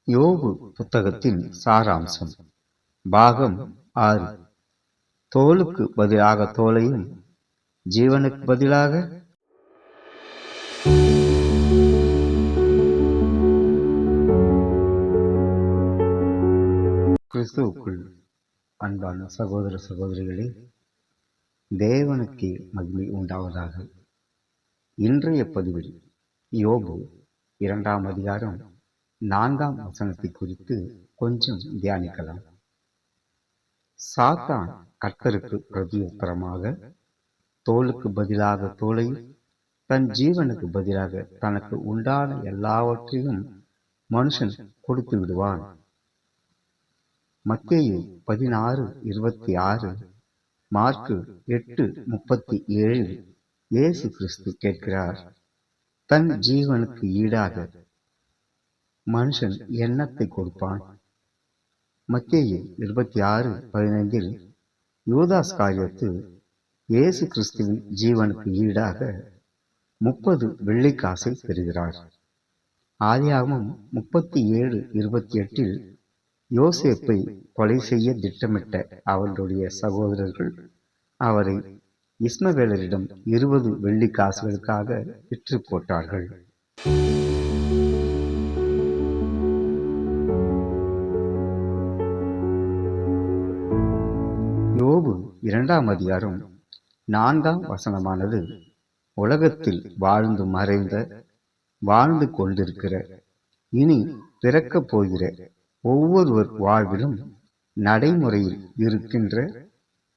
யோபு புத்தகத்தின் சாராம்சம். பாகம் 6. தோலுக்கு பதிலாக தோலையும் ஜீவனுக்கு பதிலாக கிறிஸ்துவுக்குள் அன்பான சகோதர சகோதரிகளே, தேவனுக்கே மகிமை உண்டாவதாக. இன்றைய பதிவில் யோபு 2ஆம் அதிகாரம் 4ஆம் வசனத்தை குறித்து கொஞ்சம் தியானிக்கலாம். சாத்தான் கர்த்தருக்கு பிரதியுத்தரமாக தோலுக்கு பதிலாக தோலையும் தன் ஜீவனுக்கு பதிலாக தனக்கு உண்டான எல்லாவற்றையும் மனுஷன் கொடுத்து விடுவான். மத்தேயு 16:26, மார்க்கு 8:37 இயேசு கிறிஸ்து கேட்கிறார், தன் ஜீவனுக்கு ஈடாக மனுஷன் எண்ணத்தை கொடுப்பான். மத்தேயு 26:15 யூதாஸ் காரியத்து இயேசு கிறிஸ்துவின் ஜீவனுக்கு ஈடாக 30 வெள்ளிக்காசை பெறுகிறார். ஆதியாகமம் 37:28 யோசேப்பை கொலை செய்ய திட்டமிட்ட அவருடைய சகோதரர்கள் அவரை இஸ்மவேலரிடம் 20 வெள்ளிக்காசுகளுக்காக விற்று போட்டார்கள். யோபு 2ஆம் அதிகாரம் 4ஆம் வசனமானது உலகத்தில் வாழ்ந்து மறைந்த, வாழ்ந்து கொண்டிருக்கிற, இனி பிறக்கப் போகிற ஒவ்வொருவர் வாழ்விலும் நடைமுறையில்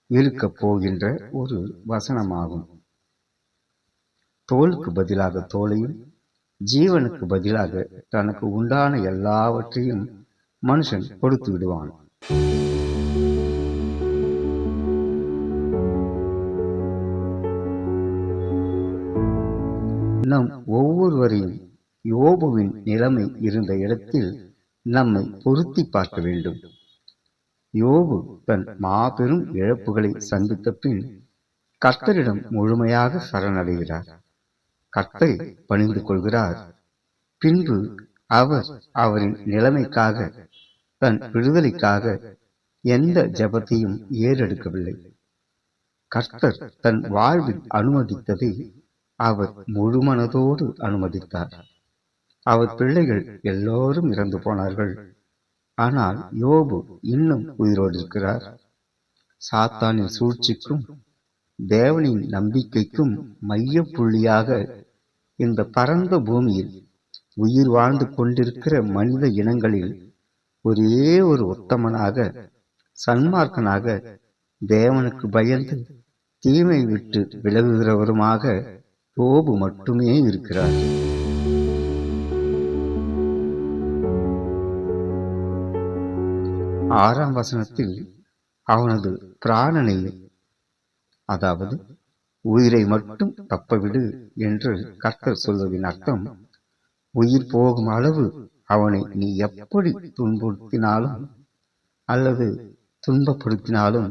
இருக்கப் போகின்ற ஒரு வசனமாகும். தோலுக்கு பதிலாக தோலையும் ஜீவனுக்கு பதிலாக தனக்கு உண்டான எல்லாவற்றையும் மனுஷன் கொடுத்து விடுவான். நம் ஒவ்வொருவரையும் யோபுவின் நிலைமை இருந்த இடத்தில் நம்மை பொருத்தி பார்க்க வேண்டும். யோபு தன் மாபெரும் இழப்புகளை சந்தித்த பின் கர்த்தரிடம் முழுமையாக சரணடைகிறார். கர்த்தரை பணிந்து கொள்கிறார். பின்பு அவர் அவரின் நிலைமைக்காக, தன் விடுதலைக்காக எந்த ஜெபத்தையும் ஏறெடுக்கவில்லை. கர்த்தர் தன் வாழ்வில் அனுமதித்ததை அவர் முழுமனதோடு அனுமதித்தார். அவர் பிள்ளைகள் எல்லோரும் இறந்து போனார்கள். ஆனால் யோபு இன்னும் உயிரோடு இருக்கிறார். சாத்தானின் சூழ்ச்சிக்கும் தேவனின் நம்பிக்கைக்கும் மைய புள்ளியாக இந்த பரந்த பூமியில் உயிர் வாழ்ந்து கொண்டிருக்கிற மனித இனங்களில் ஒரே ஒரு உத்தமனாக, சன்மார்க்கனாக, தேவனுக்கு பயந்து தீமை விட்டு விலகுகிறவருமாக யோபு மட்டுமே இருக்கிறார். ஆறாம் வசனத்தில் அவனது பிராணனை, அதாவது உயிரை மட்டும் தப்பவிடு என்று கர்த்தர் சொல்வதின் அர்த்தம், உயிர் போகும் அளவு அவனை நீ எப்படி துன்புறுத்தினாலும் அல்லது துன்பப்படுத்தினாலும்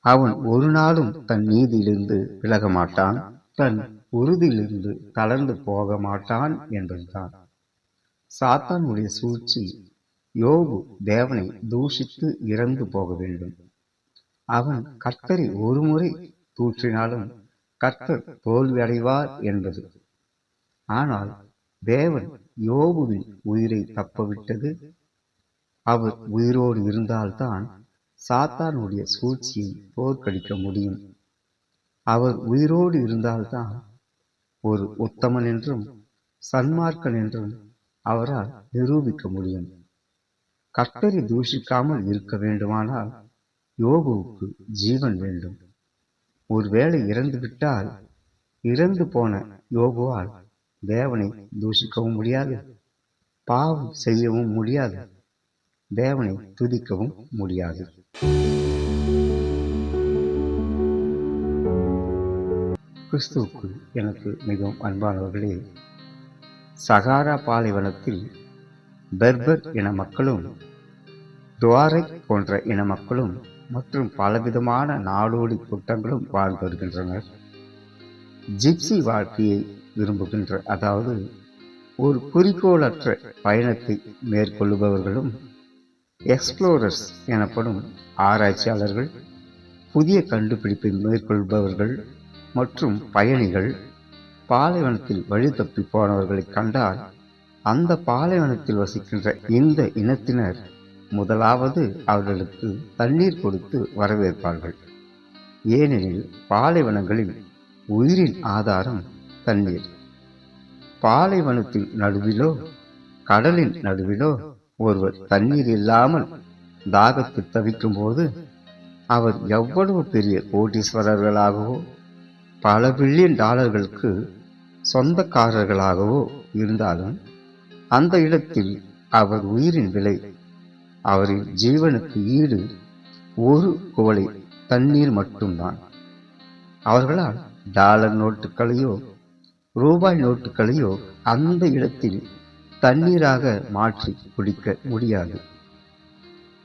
அவன் ஒரு நாளும் தன் நீதியிலிருந்து விலக மாட்டான், தன் உறுதியிலிருந்து தளர்ந்து போக மாட்டான் என்பதுதான். சாத்தானுடைய சூழ்ச்சி யோபு தேவனை தூஷித்து இறந்து போக வேண்டும். அவன் கர்த்தரை ஒரு முறை தூற்றினாலும் கர்த்தர் தோல்வி அடைவார் என்பது. ஆனால் தேவன் யோபுவின் உயிரை தப்பவிட்டது. அவர் உயிரோடு இருந்தால்தான் சாத்தானுடைய சூழ்ச்சியை தோற்கடிக்க முடியும். அவர் உயிரோடு இருந்தால்தான் ஒரு உத்தமன் என்றும் சன்மார்க்கன் என்றும் அவரால் நிரூபிக்க முடியும். கர்த்தரை தூஷிக்காமல் இருக்க வேண்டுமானால் யோபுவுக்கு ஜீவன் வேண்டும். ஒருவேளை இறந்துவிட்டால் இறந்து போன யோபுவால் தேவனை தூஷிக்கவும் முடியாது, பாவம் செய்யவும் முடியாது, தேவனை துதிக்கவும் முடியாது. கிறிஸ்துவுக்குள் எனக்கு மிகவும் அன்பானவர்களே, சகாரா பாலைவனத்தில் பெர்பர் இன மக்களும், துவாரை போன்ற இன மக்களும் மற்றும் பலவிதமான நாடோடி கூட்டங்களும் வாழ்ந்து வருகின்றனர். ஜிப்சி வாழ்க்கையை விரும்புகின்ற, அதாவது ஒரு குறிக்கோளற்ற பயணத்தை மேற்கொள்ளுபவர்களும், எக்ஸ்ப்ளோரர்ஸ் எனப்படும் ஆராய்ச்சியாளர்கள், புதிய கண்டுபிடிப்பை மேற்கொள்பவர்கள் மற்றும் பயணிகள் பாலைவனத்தில் வழி தப்பி போனவர்களை கண்டால் அந்த பாலைவனத்தில் வசிக்கின்ற இந்த இனத்தினர் முதலாவது அவர்களுக்கு தண்ணீர் கொடுத்து வரவேற்பார்கள். ஏனெனில் பாலைவனங்களில் உயிரின் ஆதாரம் தண்ணீர். பாலைவனத்தின் நடுவிலோ கடலின் நடுவிலோ ஒருவர் தண்ணீர் இல்லாமல் தாகத்தில் தவிக்கும் போது அவர் எவ்வளவு பெரிய கோடீஸ்வரர்களாகவோ பல பில்லியன் டாலர்களுக்கு சொந்தக்காரர்களாகவோ இருந்தாலும் அந்த இடத்தில் அவர் உயிரின் விலை, அவரின் ஜீவனுக்கு ஈடு ஒரு குவளை தண்ணீர் மட்டும்தான். அவர்களால் டாலர் நோட்டுகளையோ ரூபாய் நோட்டுகளையோ அந்த இடத்தில் தண்ணீராக மாற்றி குடிக்க முடியாது.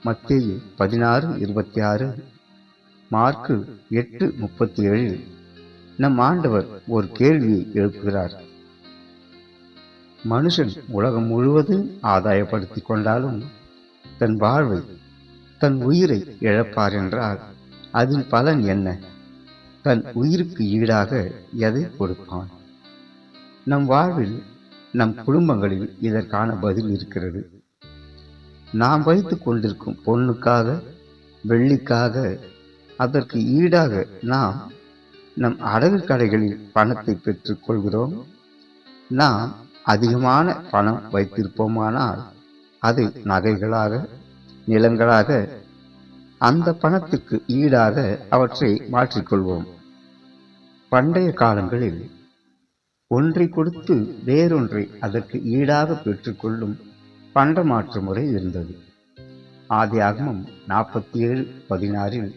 மத்தேயு 16:26, மார்க்கு 8:37 நம் ஆண்டவர் ஒரு கேள்வியை எழுப்புகிறார். மனுஷன் உலகம் முழுவதும் ஆதாயப்படுத்திக் கொண்டாலும் தன் வாழ்வை, தன் உயிரை இழப்பார் என்றால் அதில் பலன் என்ன? தன் உயிருக்கு ஈடாக எதை கொடுப்பான்? நம் வாழ்வில், நம் குடும்பங்களில் இதற்கான பதில் இருக்கிறது. நாம் வைத்துக் கொண்டிருக்கும் பொண்ணுக்காக, வெள்ளிக்காக, அதற்கு ஈடாக நாம் நம் அடகு கடைகளில் பணத்தை பெற்றுக் கொள்கிறோம். நாம் அதிகமான பணம் வைத்திருப்போமானால் அதை நகைகளாக, நிலங்களாக, அந்த பணத்திற்கு ஈடாக அவற்றை மாற்றிக்கொள்வோம். பண்டைய காலங்களில் ஒன்றை கொடுத்து வேறொன்றை அதற்கு ஈடாக பெற்றுக்கொள்ளும் பண்டமாற்று முறை இருந்தது. ஆதியாகமம் 47:16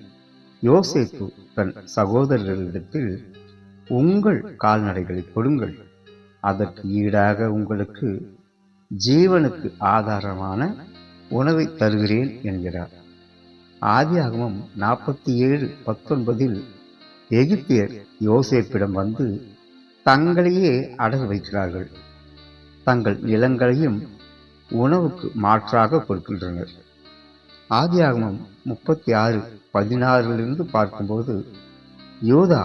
யோசேப்பு தன் சகோதரர்களிடத்தில், உங்கள் கால்நடைகளை கொடுங்கள், அதற்கு ஈடாக உங்களுக்கு ஜீவனுக்கு ஆதாரமான உணவை தருகிறேன் என்கிறார். ஆதியாகமம் 47:19 எகிப்தியர் யோசேப்பிடம் வந்து தங்களையே அடகு வைக்கிறார்கள். தங்கள் நிலங்களையும் உணவுக்கு மாற்றாக கொடுக்கின்றனர். ஆதியாகமம் 36:16 பார்க்கும்போது, யூதா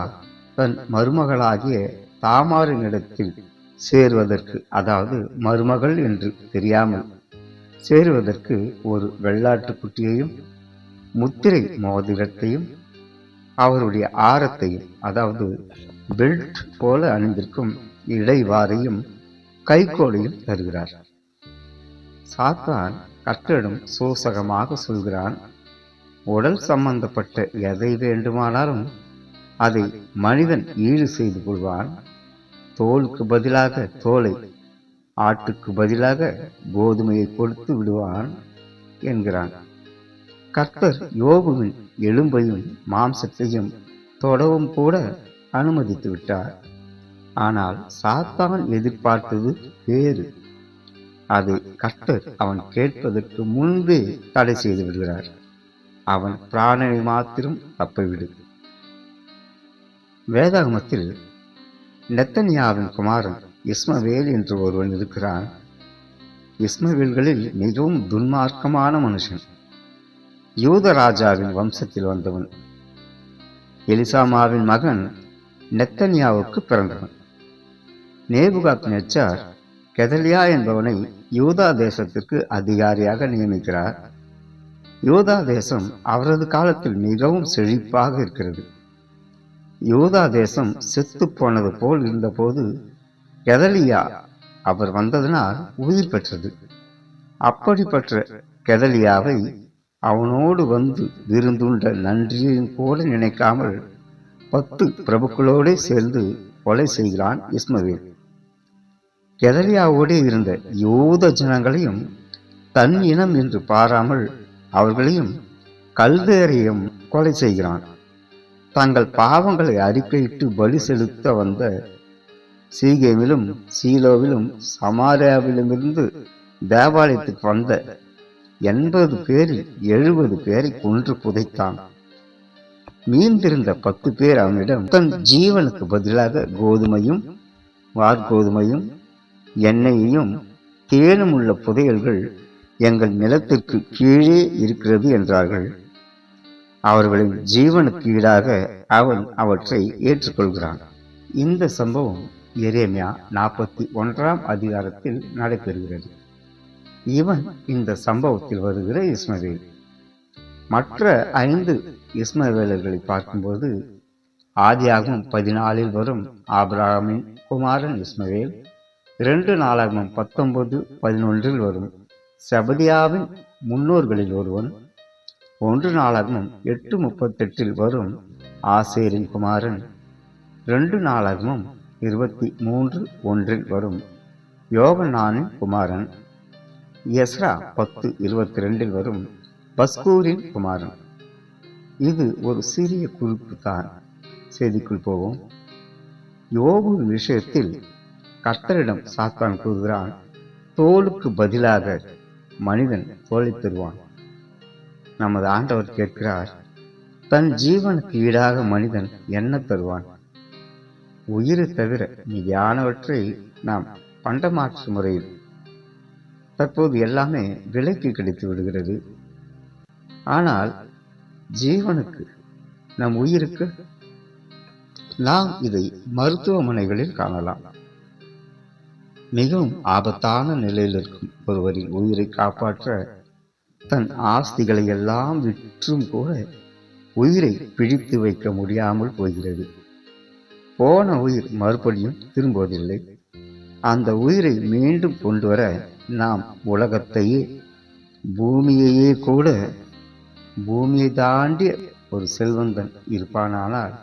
தன் மருமகளாகிய தாமாரினிடத்தில் சேருவதற்கு, அதாவது மருமகள் என்று தெரியாமல் சேருவதற்கு, ஒரு வெள்ளாட்டுக்குட்டியையும் முத்திரை மோதிரத்தையும் அவருடைய ஆரத்தையும், அதாவது பெல்ட் போல அணிந்திருக்கும் இடைவாரையும் கைக்கோளையும் தருகிறார். சாத்தான் கர்த்தரிடம் சோசகமாக சொல்கிறான், உடல் சம்பந்தப்பட்ட எதை வேண்டுமானாலும் அதை மனிதன் ஈடு செய்து கொள்வான். தோலுக்கு பதிலாக தோலை, ஆட்டுக்கு பதிலாக கோதுமையை கொடுத்து விடுவான் என்கிறான். கர்த்தர் யோபுவின் எலும்பையும் மாம்சத்தையும் தொடவும் கூட அனுமதித்து விட்டார். ஆனால் சாத்தான் எதிர்பார்த்தது வேறு. அதை கர்த்தர் அவன் கேட்பதற்கு முன்பே தடை செய்து விடுகிறார். அவன் பிராணனை மாத்திரம் தப்பவிடு. வேதாகமத்தில் நெத்தனியாவின் குமாரன் இஸ்மவேல் என்று ஒருவன் இருக்கிறான். இஸ்மவேல்களில் மிகவும் துன்மார்க்கமான மனுஷன். யூத ராஜாவின் வம்சத்தில் வந்தவன். எலிசாமாவின் மகன் நெத்தனியாவுக்கு பிறந்தவன். நேபுகாத்நேச்சார் கெதலியா என்பவனை யூதா தேசத்திற்கு அதிகாரியாக நியமிக்கிறார். யூதா தேசம் அவரது காலத்தில் மிகவும் செழிப்பாக இருக்கிறது. யூதா தேசம் செத்து போனது போல் இருந்தபோது கெதலியா அவர் வந்ததனால் உயிர் பெற்றது. அப்படிப்பட்ட கெதலியாவை அவனோடு வந்து விருந்துண்ட நன்றியையும் கூட நினைக்காமல் 10 பிரபுக்களோடு சேர்ந்து கொலை செய்கிறான் இஸ்மவேல். கெதலியாவோடு இருந்த யூத ஜனங்களையும் தன் இனம் என்று பாராமல் அவர்களையும் கல்தேரையும் கொலை செய்கிறான். தங்கள் பாவங்களை அறிக்கையிட்டு பலி செலுத்த வந்த சீகேமிலும் சீலோவிலும் சமாரியாவிலுமிருந்து தேவாலயத்துக்கு வந்த 80 பேரில் 70 பேரை கொன்று புதைத்தான். மீந்திருந்த 10 பேர் அவனிடம், தன் ஜீவனுக்கு பதிலாக கோதுமையும் வார்கோதுமையும் எண்ணெயையும் தேனும் உள்ள புதையல்கள் எங்கள் நிலத்திற்கு கீழே இருக்கிறது என்றார்கள். அவர்களின் ஜீவனுக்கு ஈடாக அவன் அவற்றை ஏற்றுக்கொள்கிறான். இந்த சம்பவம் எரேமியா 41ஆம் அதிகாரத்தில் நடைபெறுகிறது. இவன் இந்த சம்பவத்தில் வருகிற இஸ்மவேல். மற்ற 5 இஸ்மவேலர்களை பார்க்கும்போது ஆதியாகமம் 14 வரும் ஆபிரகாமின் குமாரன் இஸ்மவேல், 2 நாளாகமம் 19:11 வரும் செபதியாவின் முன்னோர்களில் ஒருவன், 1 நாளாகமம் 8:38 வரும் ஆசேரின் குமாரன், 2 நாளாகமம் 23:1 வரும் யோகனானின் குமாரன், எஸ்ரா 10:22 வரும் பஸ்கூரின் குமாரன். இது ஒரு சிறிய குறிப்பு தான். செய்திக்குள் போவோம். யோபு விஷயத்தில் கர்த்தரிடம் சாத்தான் கூறுகிறான், தோலுக்கு பதிலாக மனிதன் தோலை பெறுவான். நமது ஆண்டவர் கேட்கிறார், தன் ஜீவனுக்கு ஈடாக மனிதன் என்ன தருவான்? உயிரை தவிர மீதியானவற்றை நாம் பண்டமாற்று முறையில் தற்போது எல்லாமே விலைக்கு கிடைத்து விடுகிறது. ஆனால் ஜீவனுக்கு, நம் உயிருக்கு, நாம் இதை மருத்துவமனைகளில் காணலாம். மிகவும் ஆபத்தான நிலையில் இருக்கும் ஒருவரின் உயிரை காப்பாற்ற தன் ஆஸ்திகளை எல்லாம் விற்றும் கூட உயிரை பிடித்து வைக்க முடியாமல் போகிறது. போன உயிர் மறுபடியும் திரும்புவதில்லை. அந்த உயிரை மீண்டும் கொண்டு வர நாம் உலகத்தையே, பூமியையே கூட, பூமியை தாண்டிய ஒரு செல்வந்தன் இருப்பானானால்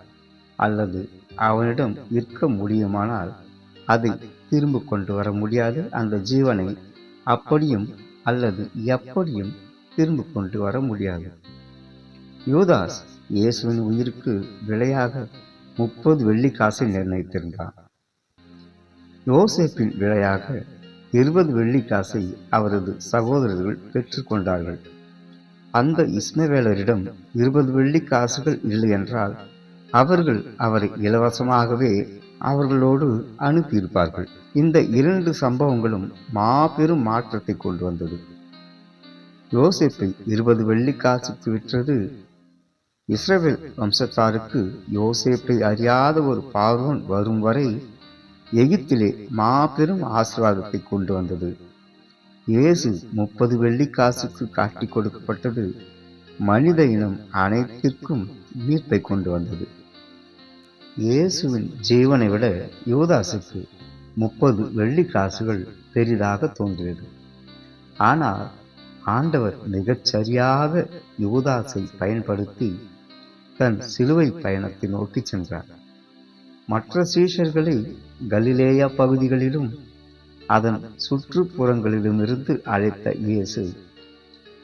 அல்லது அவனிடம் விற்க முடியுமானால் அதை திரும்ப கொண்டு வர முடியாது. அந்த ஜீவனை அப்படியும் அல்லது எப்படியும் திரும்ப கொண்டு வர முடியாது. யூதாஸ் இயேசுவின் உயிருக்கு விலையாக 30 வெள்ளிக்காசை நிர்ணயித்திருந்தான். யோசேப்பின் விலையாக 20 வெள்ளிக்காசை அவரது சகோதரர்கள் பெற்றுக்கொண்டார்கள். அந்த இஸ்மவேலரிடம் 20 வெள்ளிக்காசுகள் இல்லை என்றால் அவர்கள் அவரை இலவசமாகவே அவர்களோடு அனுப்பியிருப்பார்கள். இந்த 2 சம்பவங்களும் மாபெரும் மாற்றத்தை கொண்டு வந்தது. யோசேப்பை 20 வெள்ளிக்காசுக்கு விற்றது இஸ்ரவேல் வம்சத்தாருக்கு யோசேப்பை அறியாத ஒரு பார்வோன் வரும் வரை எகிப்திலே மாபெரும் ஆசீர்வாதத்தை கொண்டு வந்தது. இயேசு 30 வெள்ளிக்காசுக்கு காட்டி கொடுக்கப்பட்டது மனித இனம் அனைத்திற்கும் மீட்பை கொண்டு வந்தது. இயேசுவின் ஜீவனை விட யூதாசுக்கு 30 வெள்ளிக்காசுகள் பெரிதாக தோன்றியது. ஆனால் ஆண்டவர் மிகச் சரியாக யூதாசை பயன்படுத்தி தன் சிலுவை பயணத்தை நோக்கி சென்றார். மற்ற சீஷர்களை கலிலேயா பகுதிகளிலும் அதன் சுற்றுப்புறங்களிலுமிருந்து அழைத்த இயேசு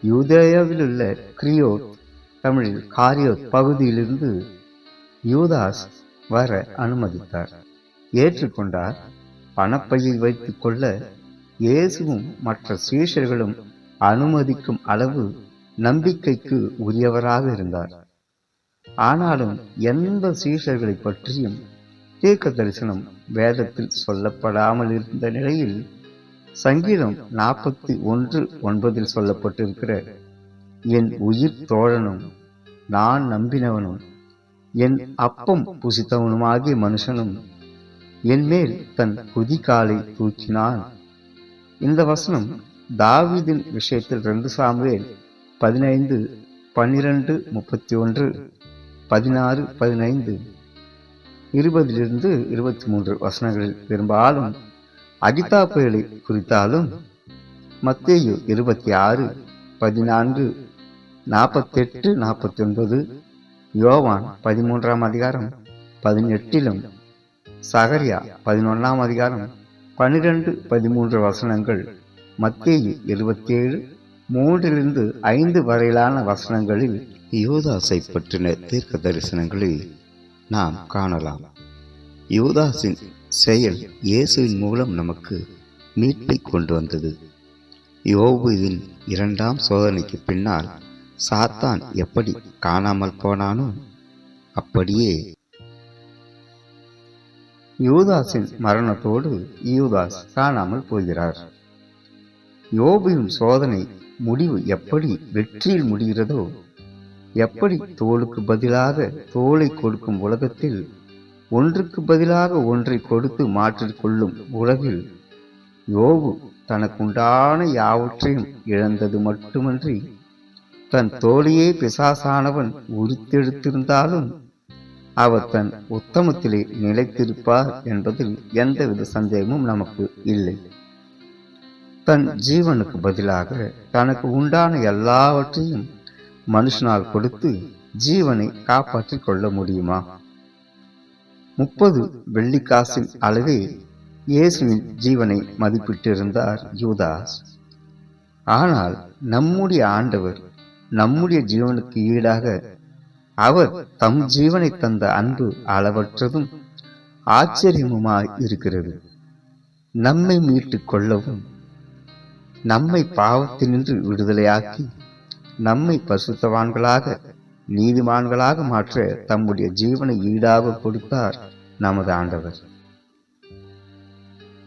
யூதேயாவிலுள்ள கிரியோத், தமிழில் காரியோத் பகுதியிலிருந்து யூதாஸ் வர அனுமதித்தார், ஏற்றுக்கொண்டார். பணப்பையை வைத்துக் கொள்ள இயேசுவும் மற்ற சீஷர்களும் அனுமதிக்கும் அளவு நம்பிக்கைக்கு உரியவராக இருந்தார். ஆனாலும் எந்த சீஷர்களை பற்றியும் தீர்க்க தரிசனம் வேதத்தில் சொல்லப்படாமல் இருந்த நிலையில் சங்கீதம் 41:9 சொல்லப்பட்டிருக்கிற என் உயிர் தோழனும் நான் நம்பினவனும் என் அப்பம் புசித்தவனுமாகிய மனுஷனும் என் மேல் தன் குதிகாலை தூக்கினான். இந்த வசனம் தாவீதின் விஷயத்தில் 2 சாமுவேல் 15:12-31, 16-15, 20-23 வசனங்களில் பெரும்பாலும் அகித்தாப்பேலை குறித்தாலும் மத்தேயு 26:14, 48-49, யோவான் 13ஆம் அதிகாரம் 18, சகரியா 11ஆம் அதிகாரம் 12-13 வசனங்கள், மத்தேயு 27:3-5 வரையிலான வசனங்களில் யூதாசை பற்றின தீர்க்க தரிசனங்களை நாம் காணலாம். யூதாசின் செயல் இயேசுவின் மூலம் நமக்கு மீட்பை கொண்டு வந்தது. யோபுவின் 2ஆம் சோதனைக்கு பின்னால் சாத்தான் எப்படி காணாமல் போனானோ அப்படியே யூதாஸின் மரணத்தோடு யூதாஸ் காணாமல் போகிறார். யோபுவின் சோதனை முடிவு எப்படி வெற்றியில் முடிகிறதோ, எப்படி தோளுக்கு பதிலாக தோலை கொடுக்கும் உலகத்தில் ஒன்றுக்கு பதிலாக ஒன்றை கொடுத்து மாற்றிக்கொள்ளும் உலகில் யோபு தனக்குண்டான யாவற்றையும் இழந்தது மட்டுமன்றி தன் தோழியே பிசாசானவன் உரித்தெடுத்திருந்தாலும் அவர் தன் உத்தமத்திலே நிலைத்திருப்பார் என்பதில் எந்தவித சந்தேகமும் நமக்கு இல்லை. தன் ஜீவனுக்கு பதிலாக தனக்கு உண்டான எல்லாவற்றையும் மனுஷனால் கொடுத்து ஜீவனை காப்பாற்றிக் கொள்ள முடியுமா? 30 வெள்ளிக்காசின் அளவே இயேசுவின் ஜீவனை மதிப்பிட்டிருந்தார் யூதாஸ். ஆனால் நம்முடைய ஆண்டவர் நம்முடைய ஜீவனுக்கு ஈடாக அவர் தம் ஜீவனை தந்த அன்பு அளவற்றதும் ஆச்சரியமுமாய் இருக்கிறது. நம்மை மீட்டுக் கொள்ளவும் நம்மை பாவத்தினின்று விடுதலையாக்கி நம்மை பரிசுத்தவான்களாக நீதிமான்களாக மாற்ற தம்முடைய ஜீவனை ஈடாக கொடுத்தார் நமது ஆண்டவர்.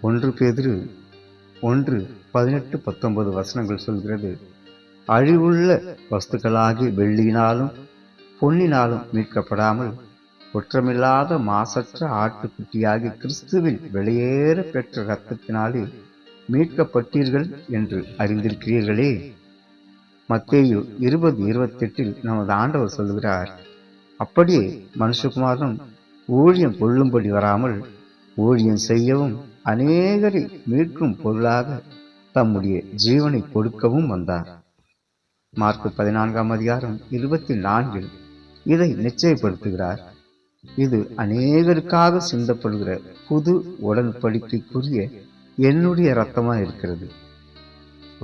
1 பேதுரு 1:18-19 வசனங்கள் சொல்கிறது, அழிவுள்ள வஸ்துக்களாகி வெள்ளியினாலும் பொன்னினாலும் மீட்கப்படாமல் குற்றமில்லாத மாசற்ற ஆட்டுக்குட்டியாகி கிறிஸ்துவில் வெளியேற பெற்ற இரத்தத்தினாலே மீட்கப்பட்டீர்கள் என்று அறிந்திருக்கிறீர்களே. மத்தேயு 20:28 நமது ஆண்டவர் சொல்கிறார், அப்படியே மனுஷகுமாரனும் ஊழியம் கொள்ளும்படி வராமல் ஊழியம் செய்யவும் அநேகரை மீட்கும் பொருளாக தம்முடைய ஜீவனை கொடுக்கவும் வந்தார். மார்க்கு 14:24 இதை நிச்சயப்படுத்துகிறார். இது அநேகருக்காக சிந்தப்படுகிற புது உடன்படிக்கைக்குரிய என்னுடைய இரத்தமாக இருக்கிறது.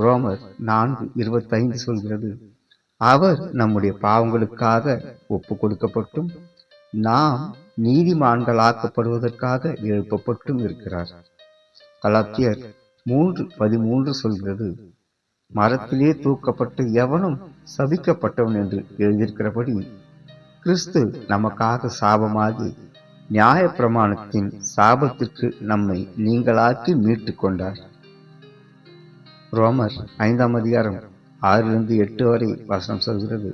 ரோமர் 4:25 சொல்கிறது, அவர் நம்முடைய பாவங்களுக்காக ஒப்பு கொடுக்கப்பட்டும் நாம் நீதிமான்களாக்கப்படுவதற்காக எழுப்பப்பட்டும் இருக்கிறார். கலாத்தியர் 3:13 சொல்கிறது, மரத்திலே தூக்கப்பட்டு எவனும் சபிக்கப்பட்டவன் என்று எழுதியிருக்கிறபடி கிறிஸ்து நமக்காக சாபமாகி நியாய பிரமாணத்தின் சாபத்திற்கு நம்மை நீங்களாக்கி மீட்டு கொண்டார். ரோமர் 5:6-8 வரை வசனம் சொல்கிறது,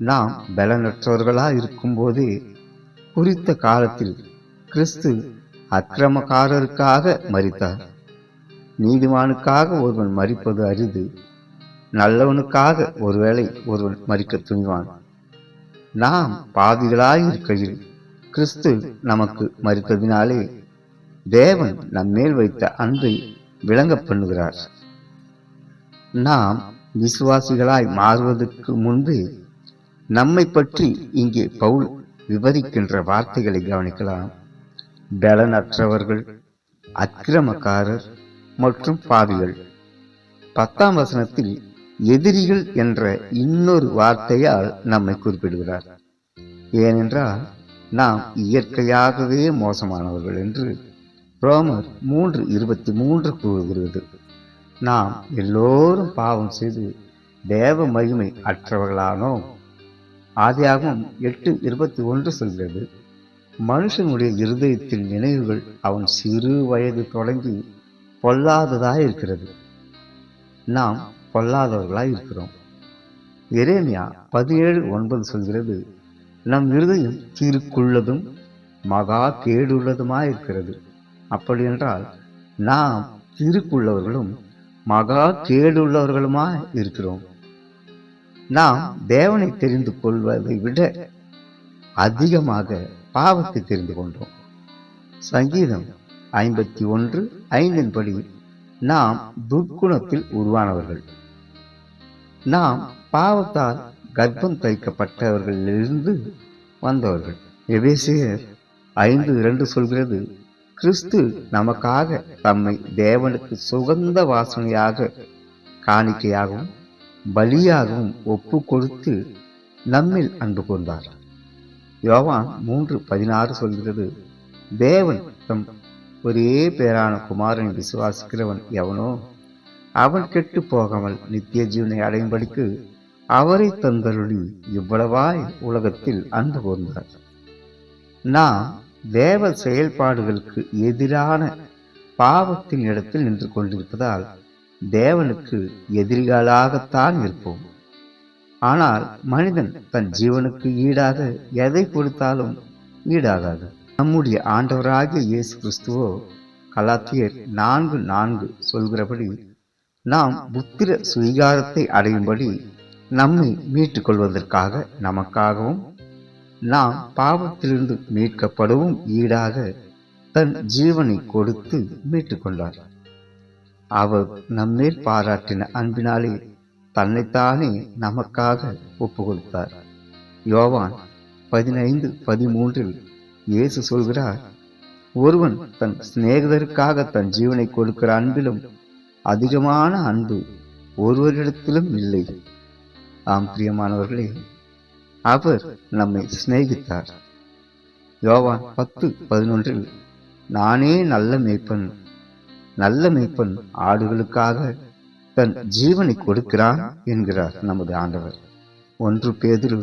நாம் பலனற்றவர்களாய் இருக்கும் போதே குறித்த காலத்தில் கிறிஸ்து அக்கிரமக்காரருக்காக மரித்தார். நீதிமானுக்காக ஒருவன் மரிப்பது அரிது, நல்லவனுக்காக ஒருவேளை ஒருவன் மரிக்க துணிவான். நாம் பாவிகளாயிருக்கையில் கிறிஸ்து நமக்கு மரித்ததினாலே தேவன் நம்மேல் வைத்த அன்பை விளங்க பண்ணுகிறார். நாம் விசுவாசிகளாய் மாறுவதற்கு முன்பே நம்மை பற்றி இங்கே பவுல் விவரிக்கின்ற வார்த்தைகளை கவனிக்கலாம். பலனற்றவர்கள், அக்கிரமக்காரர் மற்றும் பாவிகள். 10ஆம் வசனத்தில் எதிரிகள் என்ற இன்னொரு வார்த்தையால் நம்மை குறிப்பிடுகிறார். ஏனென்றால் நாம் இயற்கையாகவே மோசமானவர்கள் என்று ரோமர் 3:23 கூறுகிறது. நாம் எல்லோரும் பாவம் செய்து தேவ மகிமை அற்றவர்களானோம். ஆதியாகமம் 8:21 சொல்கிறது, மனுஷனுடைய இருதயத்தில் நினைவுகள் அவன் சிறு வயது தொடங்கி பொல்லாததாய் இருக்கிறது. நாம் பொல்லாதவர்களாய் இருக்கிறோம். எரேமியா 17:9 சொல்கிறது, நம் இருதயம் தீருக்குள்ளதும் மகா கேடுள்ளதுமாய் இருக்கிறது. அப்படி என்றால் நாம் தீருக்குள்ளவர்களும் மகா கேடுள்ளவர்களுமாய் இருக்கிறோம். நாம் தேவனை தெரிந்து கொள்வதை விட அதிகமாக பாவத்தை தெரிந்து கொண்டோம். சங்கீதம் 51:5 படி நாம் துர்க்குணத்தில் உருவானவர்கள். நாம் பாவத்தால் கர்ப்பம் தைக்கப்பட்டவர்களிலிருந்து வந்தவர்கள். எபேசியர் 5:2 சொல்கிறது, கிறிஸ்து நமக்காக தம்மை தேவனுக்கு சுகந்த வாசனையாக காணிக்கையாகவும் பலியாகவும் ஒப்பு கொடுத்து நம்மில் அன்பு கொண்டார். யோவான் 3:16 சொல்கிறது, தேவன் தம் ஒரே பேரான குமாரனை விசுவாசிக்கிறவன் எவனோ அவன் கெட்டு போகாமல் நித்திய ஜீவனை அடையும்படிக்கு அவரை தந்தருளி இவ்வளவாய் உலகத்தில் அன்பு கூர்ந்தார். நாம் தேவ செயல்பாடுகளுக்கு எதிரான பாவத்தின் இடத்தில் நின்று கொண்டிருப்பதால் தேவனுக்கு எதிரிகளாகத்தான் இருப்போம். ஆனால் மனிதன் தன் ஜீவனுக்கு ஈடாக எதை கொடுத்தாலும் ஈடாகாது. நம்முடைய ஆண்டவராகிய இயேசு கிறிஸ்துவோ கலாத்தியர் 4:4 சொல்கிறபடி நாம் புத்திர சுவீகாரத்தை அடையும்படி நம்மை மீட்டுக் கொள்வதற்காக நமக்காகவும் நாம் பாவத்திலிருந்து மீட்கப்படவும் ஈடாக தன் ஜீவனை கொடுத்து மீட்டுக் கொண்டார். அவர் நம்மேல் பாராட்டின அன்பினாலே தன்னைத்தானே நமக்காக ஒப்பு கொடுத்தார். யோவான் 15:13 இயேசு சொல்கிறார், ஒருவன் தன் சிநேகிதருக்காக தன் ஜீவனை கொடுக்கிற அன்பிலும் அதிகமான அன்பு ஒருவரிடத்திலும் இல்லை. ஆம் பிரியமானவர்களே, அவர் நம்மை சிநேகித்தார். யோவான் 10:11 நானே நல்ல மேய்ப்பன், நல்ல மேய்ப்பன் ஆடுகளுக்காக தன் ஜீவனை கொடுக்கிறான் என்கிறார் நமது ஆண்டவர். 1 பேதுரு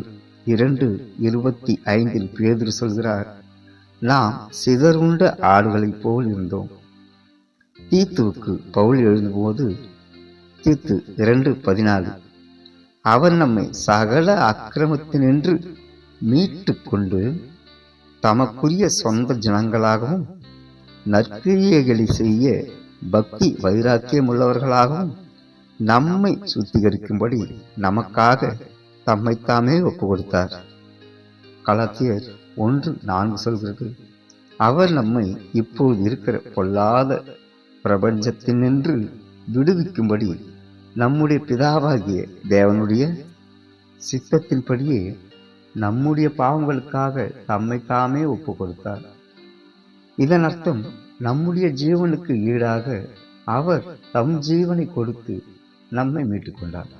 2:25 பேதுரு சொல்கிறார், நாம் சிதறுண்ட ஆடுகளைப் போல் இருந்தோம். தீத்துவுக்கு பவுல் எழுதும்போது தீத்து 2:14 அவர் நம்மை சகல அக்கிரமத்தினின்று மீட்டு கொண்டு தமக்குரிய சொந்த ஜனங்களாகவும் நற்கிரியைகளை செய்ய பக்தி வைராக்கியம் உள்ளவர்களாகவும் நம்மை சுத்திகரிக்கும்படி நமக்காக தம்மைத்தாமே ஒப்பு கொடுத்தார். கலாத்தியர் 1:4 சொல்கிறது, அவர் நம்மை இப்போது இருக்கிற பொல்லாத பிரபஞ்சத்தினின்று விடுவிக்கும்படி நம்முடைய பிதாவாகிய தேவனுடைய சித்தத்தின்படியே நம்முடைய பாவங்களுக்காக தம்மைத்தாமே ஒப்பு கொடுத்தார். இதன் அர்த்தம் நம்முடைய ஜீவனுக்கு ஈடாக அவர் தம் ஜீவனை கொடுத்து நம்மை மீட்டுக் கொண்டார்.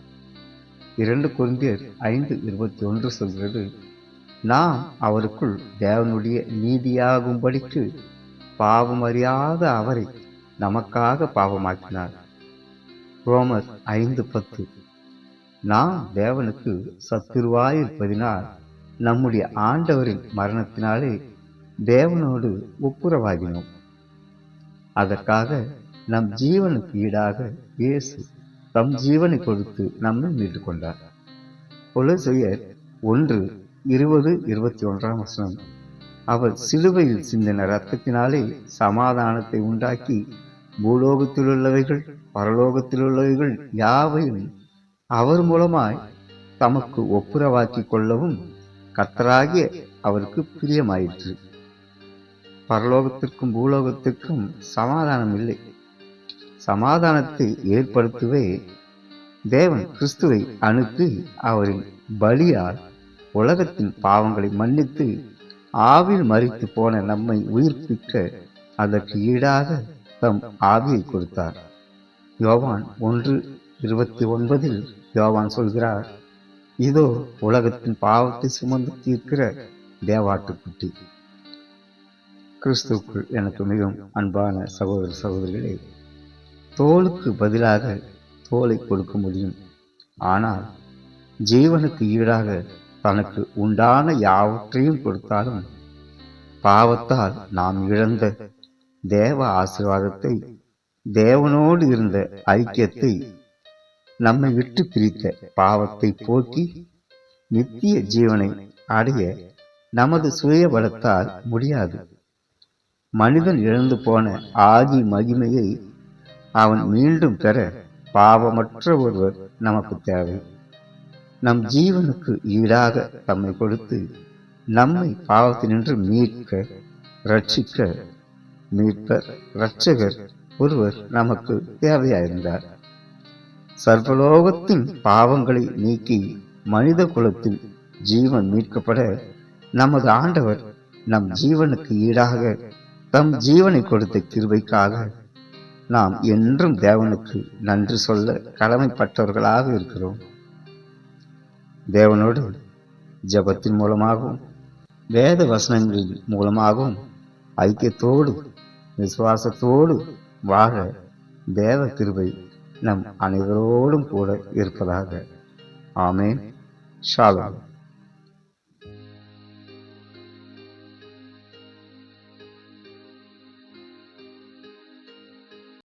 2 கொரிந்தியர் 5:21 சொல்கிறது, நாம் அவருக்குள் தேவனுடைய நீதியாகும்படிக்கு பாவம் அறியாத அவரை நமக்காக பாவமாக்கினார். ரோமர் 5:10 நாம் தேவனுக்கு சத்துருவாயிருப்பதினால் நம்முடைய ஆண்டவரின் மரணத்தினாலே தேவனோடு ஒப்புரவாகினோம். அதற்காக நம் ஜீவனுக்கு ஈடாக இயேசு தம் ஜீவனை கொடுத்து நம்மை மீட்டுக் கொண்டார். கொலோசியர் 1:20-21 அவர் சிலுவையில் சிந்தின இரத்தத்தினாலே சமாதானத்தை உண்டாக்கி பூலோகத்திலுள்ளவைகள் பரலோகத்திலுள்ளவைகள் யாவையும் அவர் மூலமாய் தமக்கு ஒப்புரவாக்கி கொள்ளவும் கர்த்தராகிய அவருக்கு பிரியமாயிற்று. பரலோகத்திற்கும் பூலோகத்திற்கும் சமாதானம் இல்லை. சமாதானத்தை ஏற்படுத்தவே தேவன் கிறிஸ்துவை அனுப்பி அவரின் பலியால் உலகத்தின் பாவங்களை மன்னித்து ஆவில் மரித்து போன நம்மை உயிர்ப்பிக்க அதற்கு ஈடாக தம் ஆவியை கொடுத்தார். யோவான் 1:29 யோவான் சொல்கிறார், இதோ உலகத்தின் பாவத்தை சுமந்து தீர்க்கிற தேவாட்டுக்குட்டி. கிறிஸ்துவுக்குள் எனக்கு மிகவும் அன்பான சகோதர சகோதரிகளே, தோலுக்கு பதிலாக தோலை கொடுக்க முடியும். ஆனால் ஜீவனுக்கு ஈடாக தனக்கு உண்டான யாவற்றையும் கொடுத்தாலும் பாவத்தால் நாம் இழந்த தேவ ஆசீர்வாதத்தை, தேவனோடு இருந்த ஐக்கியத்தை, நம்மை விட்டு பிரித்த பாவத்தை போக்கி நித்திய ஜீவனை அடைய நமது சுய பலத்தால் முடியாது. மனிதன் இழந்து போன ஆதி மகிமையை அவன் மீண்டும் பெற பாவமற்ற ஒருவர் நமக்கு தேவை. நம் ஜீவனுக்கு ஈடாக தம்மை கொடுத்து நம்மை பாவத்தினின்று மீட்க, ரட்சிக்க மீட்பர், இரட்சகர் ஒருவர் நமக்கு தேவையாயிருந்தார். சர்வலோகத்தின் பாவங்களை நீக்கி மனித குலத்தில் ஜீவன் மீட்கப்பட நமது ஆண்டவர் நம் ஜீவனுக்கு ஈடாக தம் ஜீவனை கொடுத்த கிருபைக்காக நாம் என்றும் தேவனுக்கு நன்றி சொல்ல கடமைப்பட்டவர்களாக இருக்கிறோம். தேவனோடு ஜெபத்தின் மூலமாகவும் வேத வசனங்களின் மூலமாகவும் ஐக்கியத்தோடு விசுவாசத்தோடு வாழ தேவ கிருபை நம் அனைவரோடும் கூட இருப்பதாக. ஆமென். ஷாலோம்.